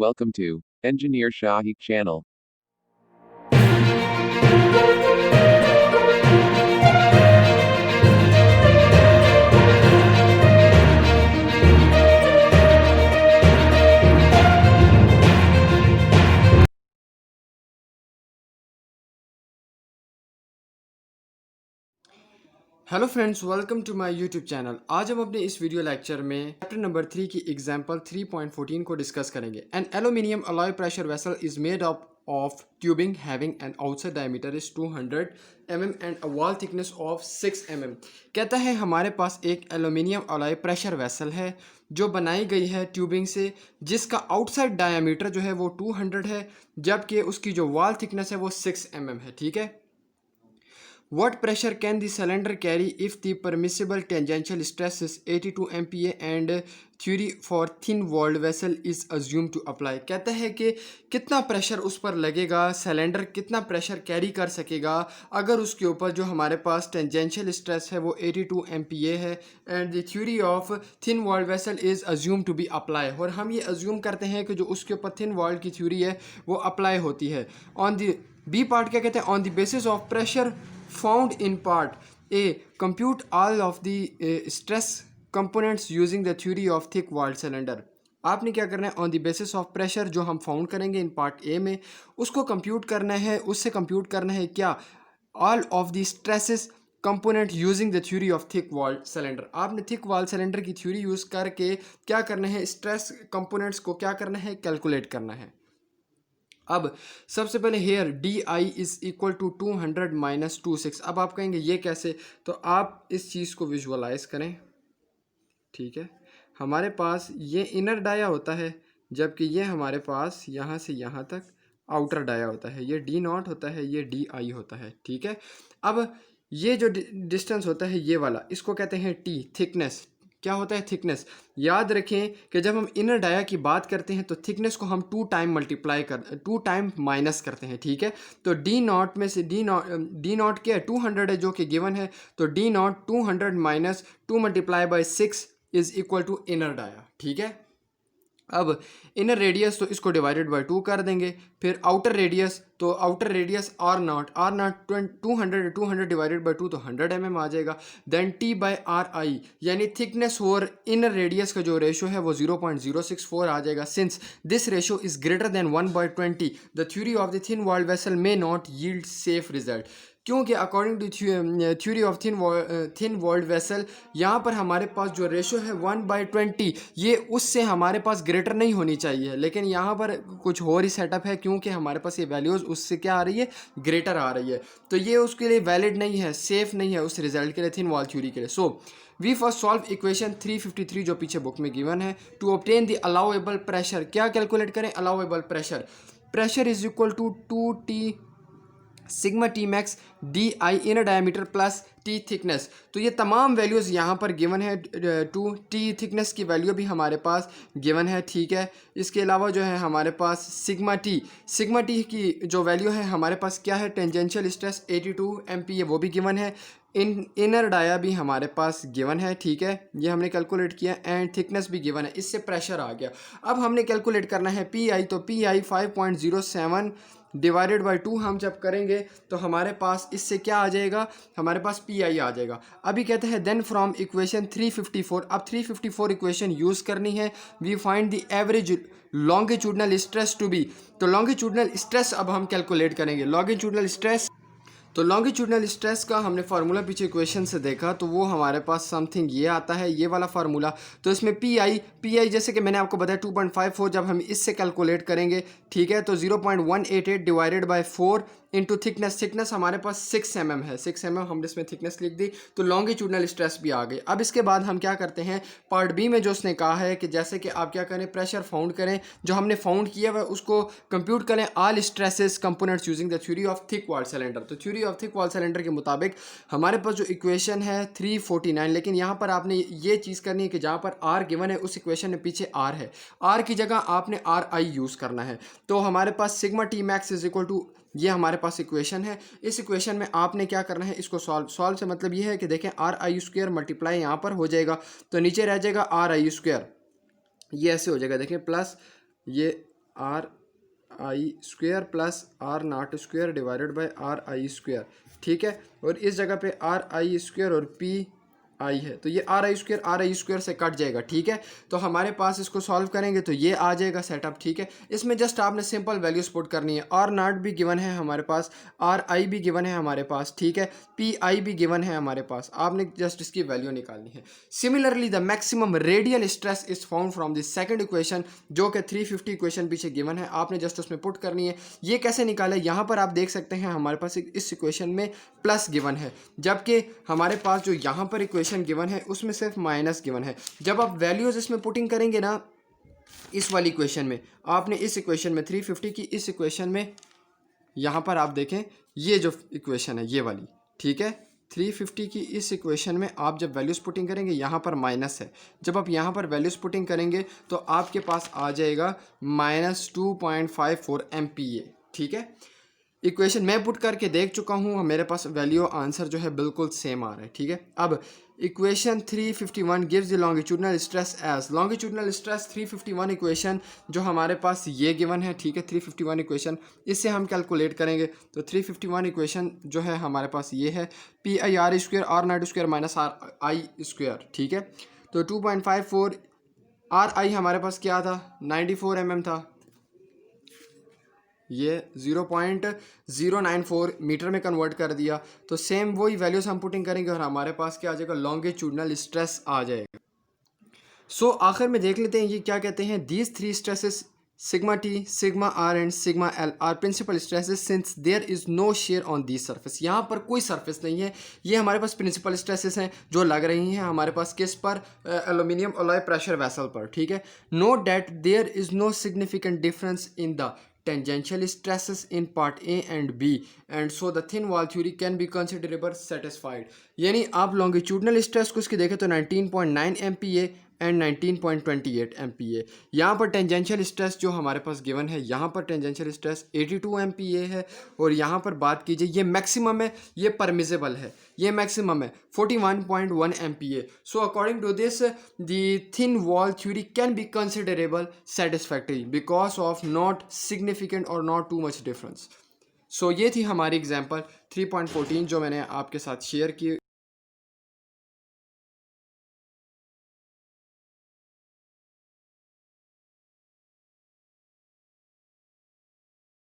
Welcome to Engineer Shahi channel. Hello friends, welcome to my YouTube channel. आज हम अपने इस वीडियो लेक्चर में चैप्टर नंबर 3 की एग्जांपल 3.14 को डिस्कस करेंगे। An aluminium alloy pressure vessel is made up of tubing having an outside diameter is 200 mm and a wall thickness of 6 mm। कहता है हमारे पास एक एल्यूमिनियम अलॉय प्रेशर वेसल है जो बनाई गई है ट्यूबिंग से, जिसका आउटसाइड डायमीटर जो है वो 200 है, जबकि उसकी जो वॉल थिकनेस है वो 6 mm है। ठीक है। What pressure can the cylinder carry if the permissible tangential stress is 82 MPa and theory for thin walled vessel is assumed to apply? कहता है कि कितना प्रेशर उस पर लगेगा, सिलेंडर कितना प्रेशर कैरी कर सकेगा अगर उसके ऊपर जो हमारे पास टेंजेंशियल स्ट्रेस है वो 82 MPa है and the theory of thin walled vessel is assume to be apply. और हम ये अज्यूम करते हैं कि जो उसके ऊपर थिन वॉल्ड की थ्योरी है वो अप्लाई होती है। ऑन द बी पार्ट क्या कहते हैं, on the basis of pressure found in part A, compute all of the stress components using the theory of thick walled cylinder। आपने क्या करना है, on the basis of pressure जो हम found करेंगे इन पार्ट ए में उसको compute करना है। उससे कंप्यूट करना है क्या, all of the stresses component using the theory of thick walled cylinder. आपने थिक वॉल्ड सिलेंडर की थ्योरी यूज़ करके क्या करना है, स्ट्रेस कंपोनेंट्स को क्या करना है, कैलकुलेट करना है। अब सबसे पहले here D I is equal to 200 minus 26। अब आप कहेंगे ये कैसे, तो आप इस चीज़ को विजुअलाइज करें। ठीक है, हमारे पास ये इनर डाया होता है, जबकि ये हमारे पास यहाँ से यहाँ तक आउटर डाया होता है। ये डी नॉट होता है, ये डी आई होता है। ठीक है। अब ये जो डिस्टेंस होता है ये वाला, इसको कहते हैं टी, थिकनेस। क्या होता है, थिकनेस। याद रखें कि जब हम इनर डाया की बात करते हैं तो थिकनेस को हम 2 टाइम मल्टीप्लाई कर 2 टाइम माइनस करते हैं। ठीक है। तो डी नॉट में से डी नॉट क्या है, 200 है जो कि गिवन है। तो D not 200 minus 2 multiply by 6 is equal to inner dia. ठीक है। अब इनर रेडियस तो इसको डिवाइडेड बाय 2 कर देंगे। फिर आउटर रेडियस, तो outer radius R not 200 divided by 2 तो 100 mm आ जाएगा। Then T by R I, यानी थिकनेस और इनर रेडियस का जो रेशो है वो 0.064 आ जाएगा। Since this ratio is greater than 1/20 the theory of the thin walled vessel may not yield safe result. क्योंकि according to theory of thin walled vessel यहाँ पर हमारे पास जो रेशो है 1/20, ये उससे हमारे पास ग्रेटर नहीं होनी चाहिए, लेकिन यहाँ पर कुछ और ही सेटअप है क्योंकि हमारे पास ये वैल्यूज़ उससे क्या आ रही है, ग्रेटर आ रही है। तो ये उसके लिए वैलिड नहीं है, सेफ नहीं है उस रिजल्ट के लिए, थिन वॉल थ्योरी के लिए। So we first solve equation 353 जो पीछे बुक में गिवन है। To obtain the allowable pressure, क्या कैलकुलेट करें, allowable pressure. Pressure is equal to 2T sigma T max D I inner diameter plus T thickness. तो ये तमाम वैल्यूज़ यहाँ पर गिवन है। 2T थिकनेस की वैल्यू भी हमारे पास गिवन है। ठीक है। इसके अलावा जो है हमारे पास सिग्मा टी की जो वैल्यू है हमारे पास क्या है, टेंजेंशियल स्ट्रेस 82 MPa वो भी गिवन है। इनर डाया भी हमारे पास गिवन है। ठीक है, ये हमने कैलकुलेट किया एंड थिकनेस भी गिवन है, इससे प्रेशर आ गया। अब हमने कैलकुलेट करना है पी आई, तो पी आई 5.07 डिवाइडेड बाई 2 हम जब करेंगे तो हमारे पास इससे क्या आ जाएगा, हमारे पास पी आई आ जाएगा। अभी कहते हैं देन फ्रॉम इक्वेशन 354, अब 354 इक्वेशन यूज़ करनी है। We find the average longitudinal stress to be, तो लॉन्गिट्यूडनल स्ट्रेस अब हम कैलकुलेट करेंगे। लॉन्गिट्यूडनल स्ट्रेस, तो लॉन्गिट्यूडनल स्ट्रेस का हमने फार्मूला पीछे इक्वेशन से देखा तो वो हमारे पास समथिंग ये आता है, ये वाला फार्मूला। तो इसमें पी आई जैसे कि मैंने आपको बताया 2.54, जब हम इससे कैलकुलेट करेंगे, ठीक है, तो 0.188 डिवाइडेड बाय 4 इंटू थिकनेस हमारे पास 6 mm है। 6 mm हमने इसमें थिकनेस लिख दी, तो लॉन्गिट्यूडनल स्ट्रेस भी आ गई। अब इसके बाद हम क्या करते हैं, पार्ट बी में जो उसने कहा है कि जैसे कि आप क्या करें, प्रेशर फाउंड करें, जो हमने फाउंड किया हुआ उसको कंप्यूट करें all stresses components using the theory of thick walled cylinder. तो theory of thick walled cylinder के मुताबिक हमारे पास जो इक्वेशन है 349, लेकिन यहाँ पर आपने ये चीज़ करनी है कि जहाँ पर आर गिवन है उस इक्वेशन में पीछे आर है, आर की जगह आपने आर आई यूज़ करना है। तो हमारे पास sigma T max is equal to, ये हमारे पास इक्वेशन है। इस इक्वेशन में आपने क्या करना है, इसको सॉल्व से मतलब ये है कि देखें आर आई स्क्वायर मल्टीप्लाई यहाँ पर हो जाएगा, तो नीचे रह जाएगा आर आई स्क्वायर, ये ऐसे हो जाएगा, देखें प्लस ये R I square plus R not square divided by R I square, ठीक है। और इस जगह पे आर आई स्क्वेयर और पी आई है, तो ये आर आई स्क्वेयर से कट जाएगा, ठीक है। तो हमारे पास इसको सॉल्व करेंगे तो ये आ जाएगा सेटअप, ठीक है। इसमें जस्ट आपने सिंपल वैल्यूज पुट करनी है। आर नॉट भी गिवन है हमारे पास, आर आई भी गिवन है हमारे पास, ठीक है। पी आई भी गिवन है हमारे पास, आपने जस्ट इसकी वैल्यू निकालनी है। Similarly the maximum radial stress is found from the second equation, जो कि 350 इक्वेशन पीछे गिवन है, आपने जस्ट उसमें पुट करनी है। ये कैसे निकाले, यहाँ पर आप देख सकते हैं हमारे पास इस इक्वेशन में प्लस गिवन है, जबकि हमारे पास जो यहाँ पर इक्वेशन गिवन है उसमें सिर्फ माइनस गिवन है। जब आप वैल्यूज इसमें पुटिंग करेंगे ना, इस वाली इक्वेशन में, आपने इस इक्वेशन में 350 की इस इक्वेशन में, यहाँ पर आप देखें ये जो इक्वेशन है ये वाली, ठीक है। 350 की इस इक्वेशन में आप जब वैल्यूज पुटिंग करेंगे, यहाँ पर माइनस है, जब आप यहाँ पर वैल्यूज पुटिंग करेंगे तो आपके पास आ जाएगा -2.54 MPa, ठीक है। इक्वेशन मैं पुट करके देख चुका हूँ, मेरे पास वैल्यू आंसर जो है बिल्कुल सेम आ रहा है, ठीक है। अब equation 351 gives the longitudinal stress as, longitudinal stress 351 equation जो हमारे पास ये गिवन है, ठीक है। 351 इक्वेशन इससे हम कैलकुलेट करेंगे, तो 351 इक्वेशन जो है हमारे पास ये है, P I R square R not square minus are I square, ठीक है। तो 2.54 आर आई हमारे पास क्या था, 94 mm था, ये 0.094 मीटर में कन्वर्ट कर दिया। तो सेम वही वैल्यूज हम पुटिंग करेंगे और हमारे पास क्या आ जाएगा, लॉन्गिट्यूडनल स्ट्रेस आ जाएगा। सो आखिर में देख लेते हैं ये क्या कहते हैं। These three stresses sigma T, sigma R and sigma L are principal stresses since there is no shear on the surface. यहाँ पर कोई सरफेस नहीं है, ये हमारे पास प्रिंसिपल स्ट्रेसेस हैं जो लग रही हैं हमारे पास किस पर, एल्यूमिनियम अलॉय प्रेशर वेसल पर, ठीक है। Note that there is no significant difference in the tangential stresses in part A and B and so the thin wall theory can be considerably satisfied। यानी आप longitudinal stress को इसकी देखें तो 19.9 MPa and 19.28 MPa। यहाँ पर tangential stress जो हमारे पास गिवन है, यहाँ पर टेंजेंशियल स्ट्रेस 82 MPa है, और यहाँ पर बात कीजिए ये मैक्सिमम है, ये परमिसेबल है, ये मैक्सिमम है 41.1 MPa। So according to this the thin wall theory can be considerable satisfactory because of not significant और not too much difference. So ये थी हमारी एग्जाम्पल 3.14 जो मैंने आपके साथ शेयर की।